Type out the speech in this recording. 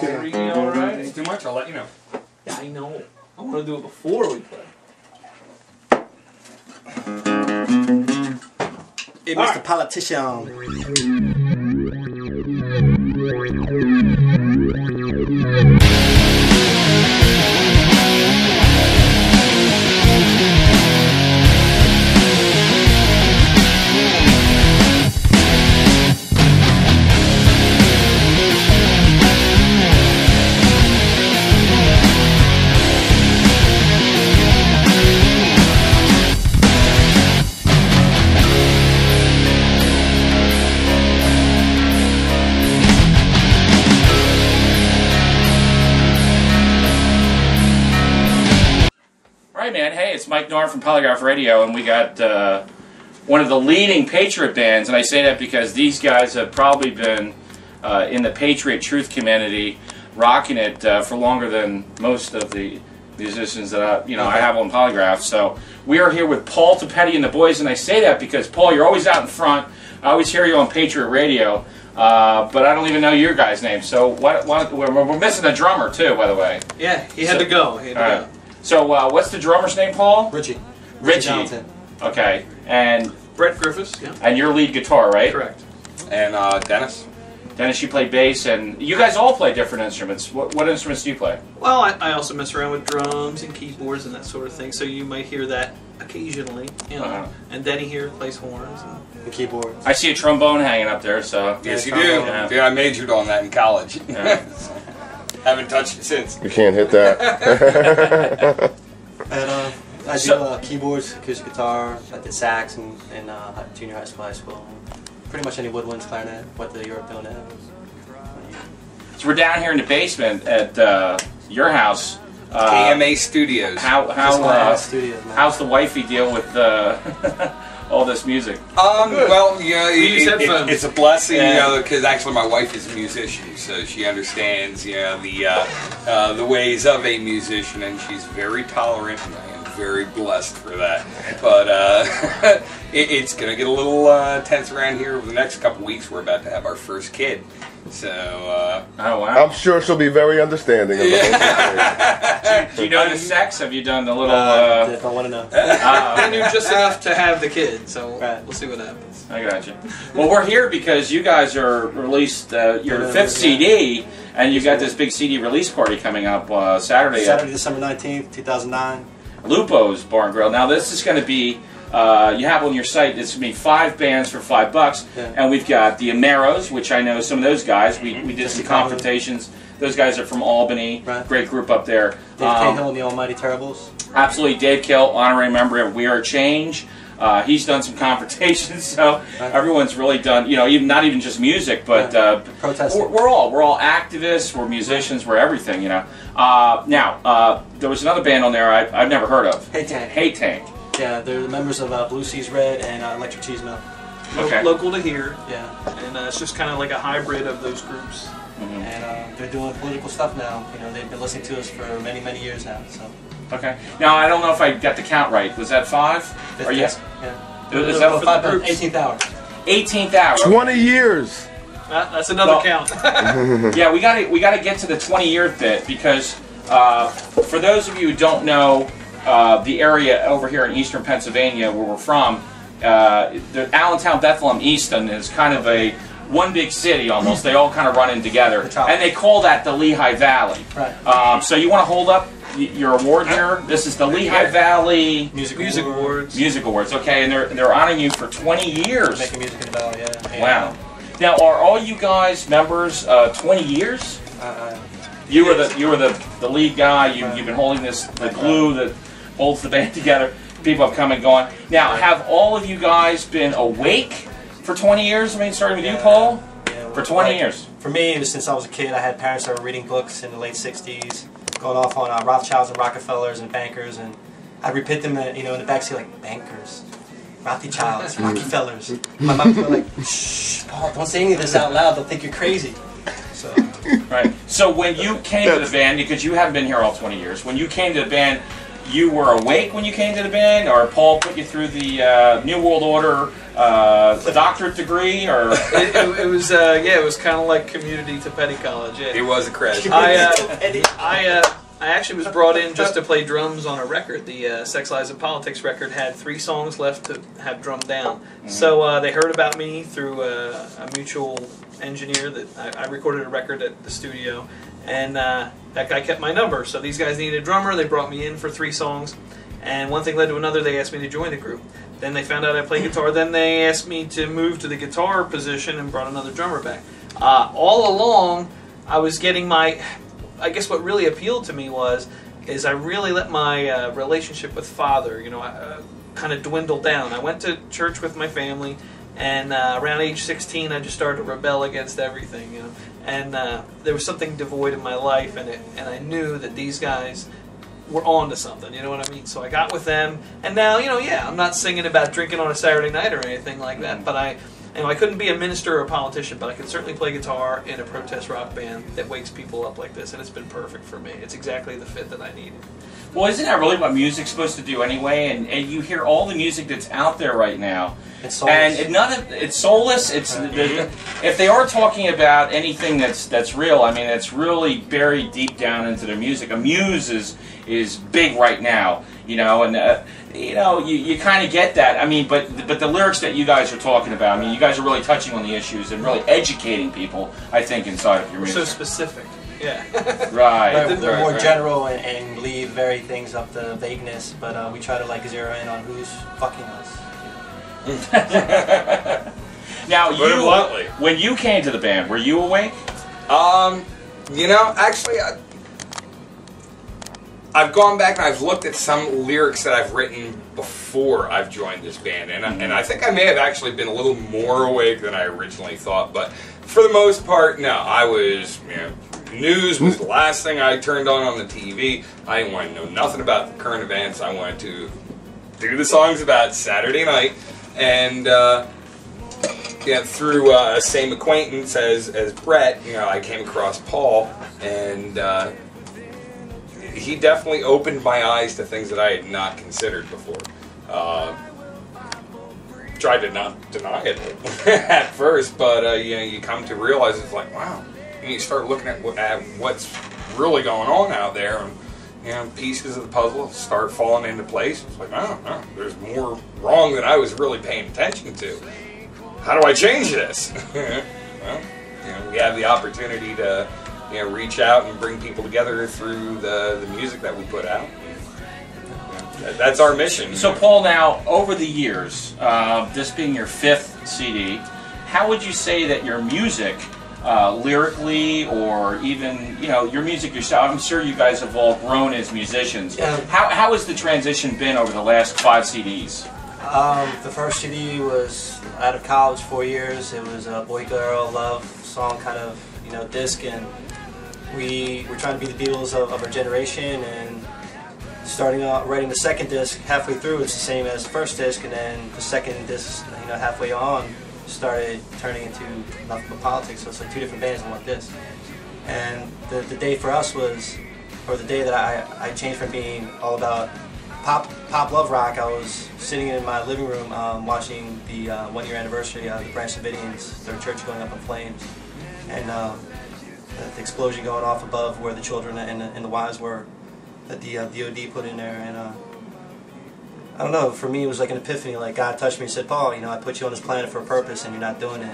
Everything all right? It's too much, I'll let you know. Yeah, I know. I want to do it before we play. Hey, Mr. Politician. Man, hey, it's Mike Norm from Polygraph Radio, and we got one of the leading Patriot bands, and I say that because these guys have probably been in the Patriot Truth community, rocking it for longer than most of the musicians that I have on Polygraph. So we are here with Paul Tapetti and the boys, and I say that because Paul, you're always out in front. I always hear you on Patriot Radio, but I don't even know your guys' name. So we're missing a drummer too, by the way. Yeah, he had to go. He had to go. So what's the drummer's name, Paul? Richie. Richie. Okay. And Brett Griffiths. Yeah. And your lead guitar, right? Correct. And Dennis. Dennis, you play bass, and you guys all play different instruments. What instruments do you play? Well, I also mess around with drums and keyboards and that sort of thing. So you might hear that occasionally, you know. And Denny here plays horns and keyboards. I see a trombone hanging up there. So yes, you do. Yeah. Dude, I majored on that in college. Yeah. Haven't touched it since. You can't hit that. And I do keyboards, acoustic guitar, I did sax in junior high school, pretty much any woodwinds, clarinet, what the Europe don't have. So we're down here in the basement at your house. KMA Studios. How's the wifey deal with all this music? Well, yeah, it's a blessing, you know, because actually my wife is a musician, so she understands, you know, the ways of a musician, and she's very tolerant, and I am very blessed for that. But it's going to get a little tense around here over the next couple weeks. We're about to have our first kid. So, oh wow! I'm sure she'll be very understanding. Of do you know the sex? Have you done the little? If I want to know. I knew just enough to have the kid, so we'll see what happens. I got you. Well, we're here because you guys are released your fifth CD, and you got this big CD release party coming up Saturday, December 19th, 2009. Lupo's Bar and Grill. Now, this is going to be. You have on your site, it's going to be 5 bands for $5, and we've got the Ameros, which I know some of those guys. We did some confrontations. Those guys are from Albany, great group up there. Dave Cahill and the Almighty Terribles. Absolutely, Dave Cahill, honorary member of We Are Change. He's done some confrontations, so everyone's really done. You know, not even just music, but protesting. We're all activists. We're musicians. We're everything. You know. Now, there was another band on there I've never heard of. Hate Tank. Hate Tank. Yeah, they're the members of Blue Seas Red and Electric Cheese Mill. Okay. Local to here. Yeah. And it's just kind of like a hybrid of those groups. And they're doing political stuff now. You know, they've been listening to us for many, many years now. So. Okay. Now, I don't know if I got the count right. Was that 5? Or yes? Yeah. Is that for the groups? 18th hour. 18th hour. 20 years. That's another count. Yeah, we gotta get to the 20-year bit because for those of you who don't know. The area over here in eastern Pennsylvania where we're from, the Allentown, Bethlehem, Easton is kind of a one big city almost. They all kind of run in together. And they call that the Lehigh Valley. Right. So you want to hold up your award here? This is the Lehigh Valley Music Awards. Music Awards, okay, and they're honoring you for 20 years. Making music in the valley, yeah. Wow. Now, are all you guys members 20 years? You were the lead guy. You've been holding the glue that holds the band together. People have come and gone. Now, have all of you guys been awake for 20 years? I mean, starting with you, Paul? Yeah, for 20 years. For me, it was since I was a kid. I had parents that were reading books in the late 60s, going off on Rothschilds and Rockefellers and bankers, and I'd repeat them, in the backseat like, bankers, Rothschilds, Rockefellers. My mom would be like, shh, Paul, don't say any of this out loud. They'll think you're crazy. So. Right. So when you came to the band, because you haven't been here all 20 years, when you came to the band, you were awake when you came to the band, or Paul put you through the New World Order doctorate degree, or it was it was kind of like community to petty college. Yeah. It was a crash. I actually was brought in just to play drums on a record. The Sex, Lies, and Politics record had 3 songs left to have drummed down. Mm-hmm. So they heard about me through a mutual engineer that I recorded a record at the studio, and that guy kept my number. So these guys needed a drummer. They brought me in for 3 songs, and one thing led to another. They asked me to join the group. Then they found out I play guitar. Then they asked me to move to the guitar position and brought another drummer back. All along, I was getting my... I guess what really appealed to me is I really let my relationship with Father, kind of dwindle down. I went to church with my family, and around age 16, I just started to rebel against everything, And there was something devoid in my life, and I knew that these guys were on to something, you know what I mean? So I got with them, and now, I'm not singing about drinking on a Saturday night or anything like that, but I couldn't be a minister or a politician, but I can certainly play guitar in a protest rock band that wakes people up like this, and it's been perfect for me. It's exactly the fit that I needed. Well, isn't that really what music's supposed to do anyway? And you hear all the music that's out there right now, it's soulless. And it's soulless. If they are talking about anything that's real, I mean, it's really buried deep down into their music. A muse is big right now, and. You kind of get that. I mean, but the lyrics that you guys are talking about, I mean, you guys are really touching on the issues and really educating people, I think, inside of your music. So specific. Yeah. Right. They're more general and leave very things up to vagueness, but we try to zero in on who's fucking us. Now, when you came to the band, were you awake? Actually, I've gone back and I've looked at some lyrics that I've written before I've joined this band, and I think I may have actually been a little more awake than I originally thought, but for the most part, no. I was, news was the last thing I turned on the TV. I didn't want to know nothing about the current events. I wanted to do the songs about Saturday night, and through a same acquaintance as Brett, I came across Paul, and he definitely opened my eyes to things that I had not considered before. Tried to not deny it at first, but you come to realize it's like, wow. And you start looking at what's really going on out there, and pieces of the puzzle start falling into place. It's like, oh, there's more wrong than I was really paying attention to. How do I change this? Well, we have the opportunity to reach out and bring people together through the music that we put out. That's our mission. So, Paul, now, over the years, this being your 5th CD, how would you say that your music, lyrically, or even, your music yourself, I'm sure you guys have all grown as musicians. Yeah. How has the transition been over the last 5 CDs? The first CD was out of college, 4 years. It was a boy-girl love song kind of, disc, and we were trying to be the Beatles of our generation, and starting out writing the second disc halfway through, it's the same as the first disc, and then the second disc, halfway on, started turning into Nothing But Politics. So it's like 2 different bands in one disc. And the day for us was, or the day that I changed from being all about pop love rock, I was sitting in my living room watching the 1-year anniversary of the Branch Davidians, their church going up in flames, and the explosion going off above where the children and the wives were, that the DOD put in there, and I don't know, for me it was like an epiphany, like God touched me and said, Paul, I put you on this planet for a purpose and you're not doing it.